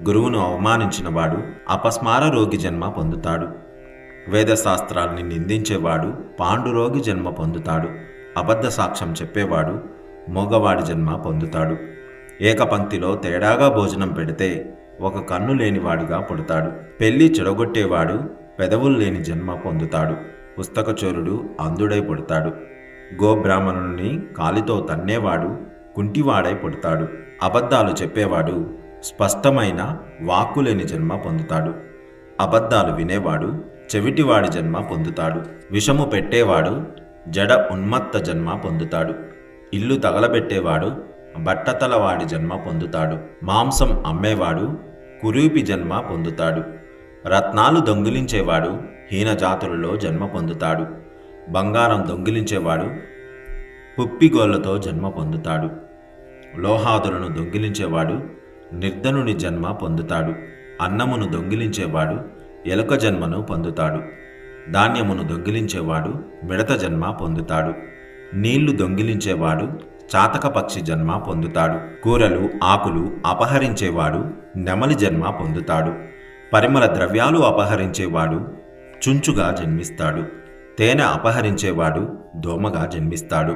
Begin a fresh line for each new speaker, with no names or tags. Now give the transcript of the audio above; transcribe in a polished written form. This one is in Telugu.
గురువును అవమానించినవాడు అపస్మార రోగి జన్మ పొందుతాడు. వేదశాస్త్రాల్ని నిందించేవాడు పాండురోగి జన్మ పొందుతాడు. అబద్ధ సాక్ష్యం చెప్పేవాడు మోగవాడి జన్మ పొందుతాడు. ఏకపంక్తిలో తేడాగా భోజనం పెడితే ఒక కన్ను లేనివాడుగా పుడతాడు. పెళ్లి చెడగొట్టేవాడు పెదవులు లేని జన్మ పొందుతాడు. పుస్తకచోరుడు అంధుడై పుడతాడు. గోబ్రాహ్మణుని కాలితో తన్నేవాడు కుంటివాడై పుడతాడు. అబద్ధాలు చెప్పేవాడు స్పష్టమైన వాక్కులేని జన్మ పొందుతాడు. అబద్ధాలు వినేవాడు చెవిటివాడి జన్మ పొందుతాడు. విషము పెట్టేవాడు జడ ఉన్మత్త జన్మ పొందుతాడు. ఇల్లు తగలబెట్టేవాడు బట్టతలవాడి జన్మ పొందుతాడు. మాంసం అమ్మేవాడు కురూపి జన్మ పొందుతాడు. రత్నాలు దొంగిలించేవాడు హీనజాతులలో జన్మ పొందుతాడు. బంగారం దొంగిలించేవాడు పుప్పిగోళ్లతో జన్మ పొందుతాడు. లోహాదులను దొంగిలించేవాడు నిర్ధనుని జన్మ పొందుతాడు. అన్నమును దొంగిలించేవాడు ఎలుక జన్మను పొందుతాడు. ధాన్యమును దొంగిలించేవాడు మిడత జన్మ పొందుతాడు. నీళ్లు దొంగిలించేవాడు చాతక పక్షి జన్మ పొందుతాడు. కూరలు ఆకులు అపహరించేవాడు నెమలి జన్మ పొందుతాడు. పరిమళ ద్రవ్యాలు అపహరించేవాడు చుంచుగా జన్మిస్తాడు. తేనె అపహరించేవాడు దోమగా జన్మిస్తాడు.